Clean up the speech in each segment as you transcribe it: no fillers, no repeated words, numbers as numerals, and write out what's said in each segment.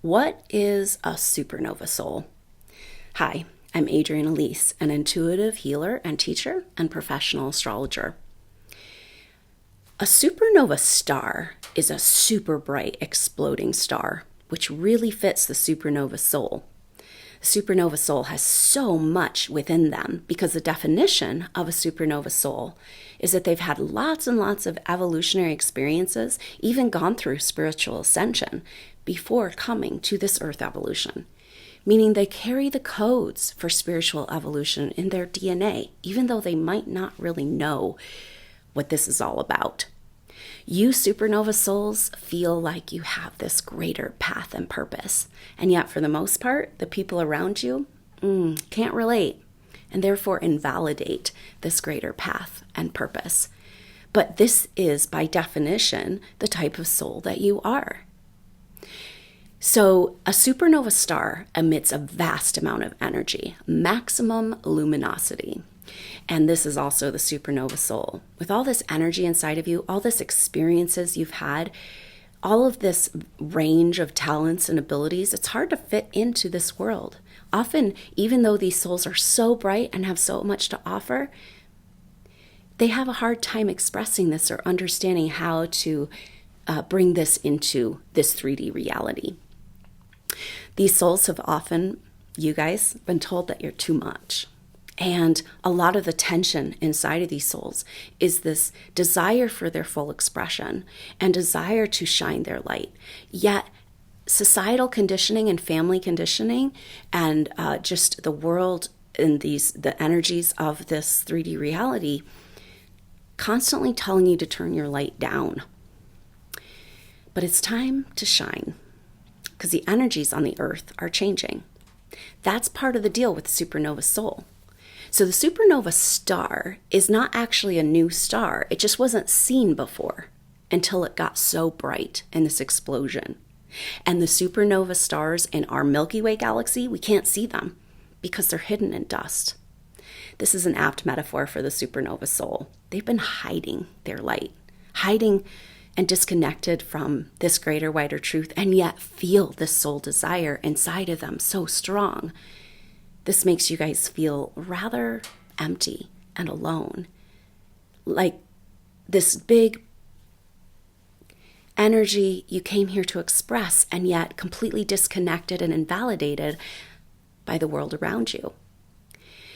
What is a supernova soul? Hi, I'm Adrienne Elise, an intuitive healer and teacher and professional astrologer. A supernova star is a super bright exploding star, which really fits the supernova soul. The supernova soul has so much within them because the definition of a supernova soul is that they've had lots and lots of evolutionary experiences, even gone through spiritual ascension before coming to this earth evolution, meaning they carry the codes for spiritual evolution in their DNA, even though they might not really know what this is all about. You supernova souls feel like you have this greater path and purpose, and yet for the most part, the people around you can't relate and therefore invalidate this greater path and purpose. But this is, by definition, the type of soul that you are. So a supernova star emits a vast amount of energy, maximum luminosity. And this is also the supernova soul. With all this energy inside of you, all this experiences you've had, all of this range of talents and abilities, it's hard to fit into this world. Often, even though these souls are so bright and have so much to offer, they have a hard time expressing this or understanding how to bring this into this 3D reality. These souls have often, you guys, been told that you're too much. And a lot of the tension inside of these souls is this desire for their full expression and desire to shine their light. Yet societal conditioning and family conditioning and just the world and the energies of this 3D reality constantly telling you to turn your light down. But it's time to shine, because the energies on the earth are changing. That's part of the deal with the supernova soul. So the supernova star is not actually a new star. It just wasn't seen before until it got so bright in this explosion. And the supernova stars in our Milky Way galaxy, we can't see them because they're hidden in dust. This is an apt metaphor for the supernova soul. They've been hiding their light, hiding and disconnected from this greater, wider truth, and yet feel this soul desire inside of them so strong. This makes you guys feel rather empty and alone, like this big energy you came here to express, and yet completely disconnected and invalidated by the world around you.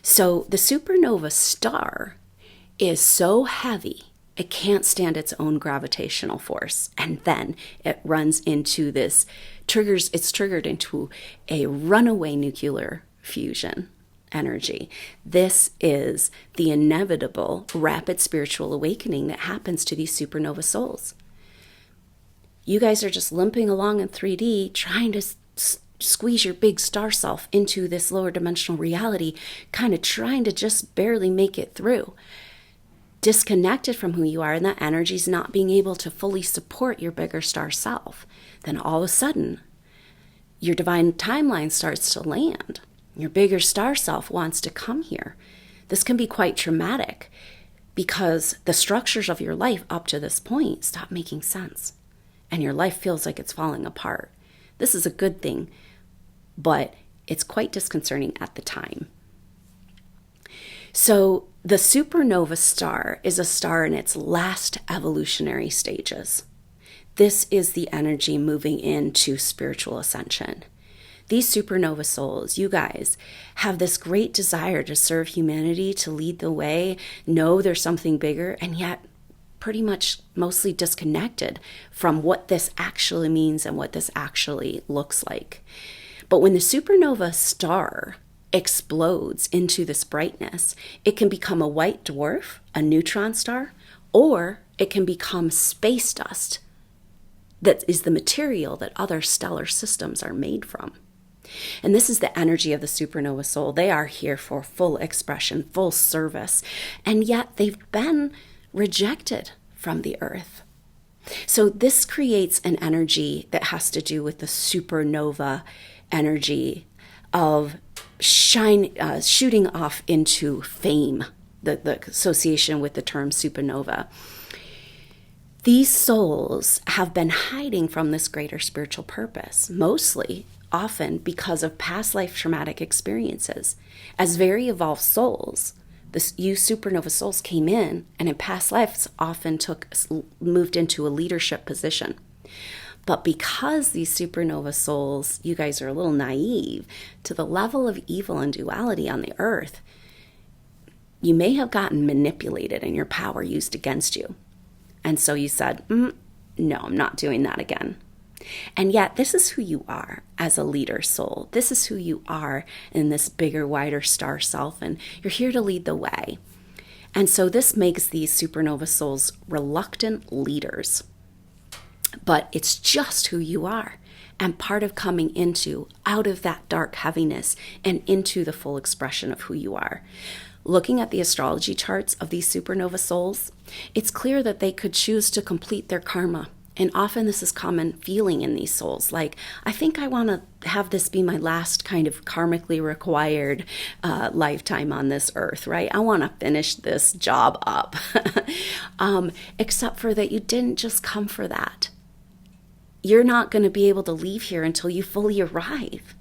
So the supernova star is so heavy, it can't stand its own gravitational force. And then it runs into it's triggered into a runaway nuclear fusion energy. This is the inevitable rapid spiritual awakening that happens to these supernova souls. You guys are just limping along in 3D, trying to squeeze your big star self into this lower dimensional reality, kind of trying to just barely make it through. Disconnected from who you are, and that energy is not being able to fully support your bigger star self. Then all of a sudden, your divine timeline starts to land. Your bigger star self wants to come here. This can be quite traumatic because the structures of your life up to this point stop making sense, and your life feels like it's falling apart. This is a good thing, but it's quite disconcerting at the time. So the supernova star is a star in its last evolutionary stages. This is the energy moving into spiritual ascension. These supernova souls, you guys, have this great desire to serve humanity, to lead the way, know there's something bigger, and yet pretty much mostly disconnected from what this actually means and what this actually looks like. But when the supernova star explodes into this brightness, it can become a white dwarf, a neutron star, or it can become space dust that is the material that other stellar systems are made from. And this is the energy of the supernova soul. They are here for full expression, full service, and yet they've been rejected from the earth. So this creates an energy that has to do with the supernova energy of shooting off into fame, the association with the term supernova. These souls have been hiding from this greater spiritual purpose, mostly, often because of past life traumatic experiences. As very evolved souls, you SuperNova Souls came in past lives often moved into a leadership position. But because these SuperNova Souls, you guys are a little naive to the level of evil and duality on the earth, you may have gotten manipulated and your power used against you. And so you said, no, I'm not doing that again. And yet this is who you are as a leader soul. This is who you are in this bigger, wider star self, and you're here to lead the way. And so this makes these SuperNova Souls reluctant leaders. But it's just who you are, and part of coming out of that dark heaviness and into the full expression of who you are. Looking at the astrology charts of these SuperNova Souls, it's clear that they could choose to complete their karma. And often this is common feeling in these souls. Like, I think I want to have this be my last kind of karmically required lifetime on this earth, right? I want to finish this job up. Except for that you didn't just come for that. You're not going to be able to leave here until you fully arrive.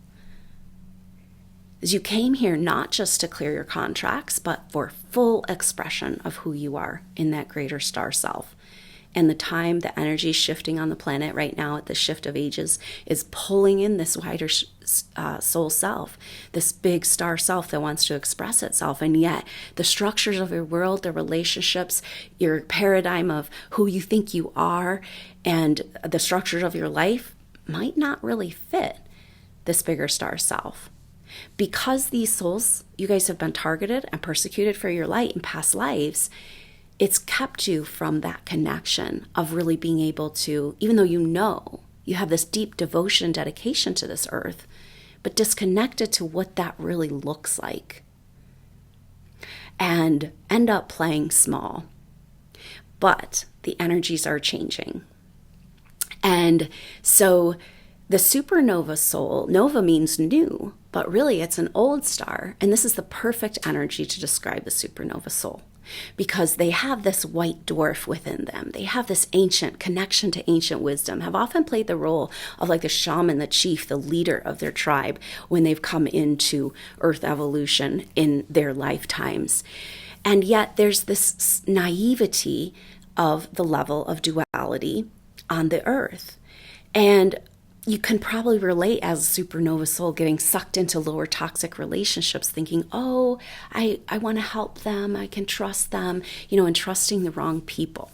You came here not just to clear your contracts, but for full expression of who you are in that greater star self. And the energy shifting on the planet right now at the shift of ages is pulling in this wider soul self, this big star self that wants to express itself. And yet the structures of your world, the relationships, your paradigm of who you think you are, and the structures of your life might not really fit this bigger star self. Because these souls, you guys have been targeted and persecuted for your light in past lives, it's kept you from that connection of really being able to, even though you have this deep devotion and dedication to this earth, but disconnected to what that really looks like, and end up playing small. But the energies are changing. And so the SuperNova Soul, Nova means new, but really it's an old star. And this is the perfect energy to describe the SuperNova Soul, because they have this white dwarf within them. They have this ancient connection to ancient wisdom, have often played the role of like the shaman, the chief, the leader of their tribe when they've come into earth evolution in their lifetimes. And yet there's this naivety of the level of duality on the earth. And you can probably relate as a SuperNova Soul getting sucked into lower toxic relationships, thinking, oh, I want to help them, I can trust them, and trusting the wrong people.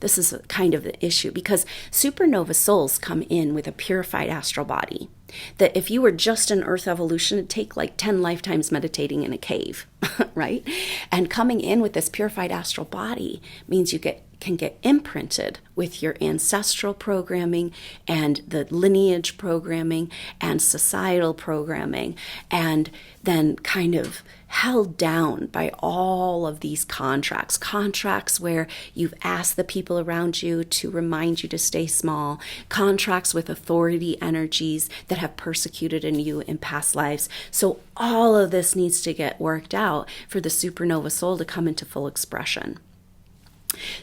This is kind of the issue, because SuperNova Souls come in with a purified astral body that if you were just in earth evolution, it'd take like 10 lifetimes meditating in a cave, right? And coming in with this purified astral body means you can get imprinted with your ancestral programming and the lineage programming and societal programming, and then kind of held down by all of these contracts where you've asked the people around you to remind you to stay small, contracts with authority energies that have persecuted you in past lives. So all of this needs to get worked out for the SuperNova Soul to come into full expression.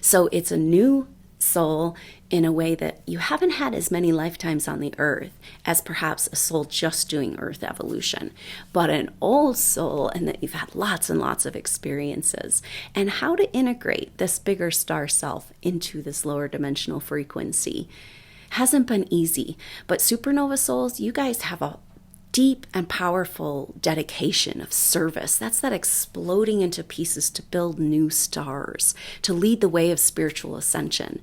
So it's a new soul in a way that you haven't had as many lifetimes on the earth as perhaps a soul just doing earth evolution, but an old soul, and that you've had lots and lots of experiences, and how to integrate this bigger star self into this lower dimensional frequency hasn't been easy. But SuperNova Souls, you guys have a deep and powerful dedication of service. That's that exploding into pieces to build new stars, to lead the way of spiritual ascension.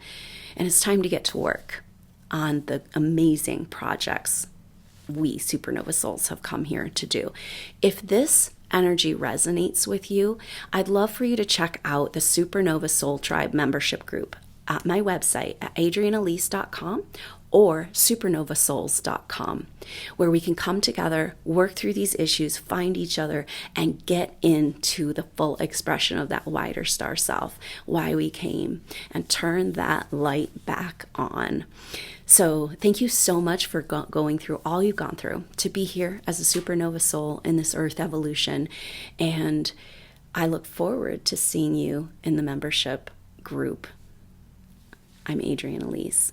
And it's time to get to work on the amazing projects we SuperNova Souls have come here to do. If this energy resonates with you, I'd love for you to check out the SuperNova Soul Tribe membership group at my website at adrianelise.com or supernovasouls.com, where we can come together, work through these issues, find each other, and get into the full expression of that wider star self, why we came, and turn that light back on. So thank you so much for going through all you've gone through to be here as a SuperNova Soul in this earth evolution. And I look forward to seeing you in the membership group. I'm Adrienne Elise.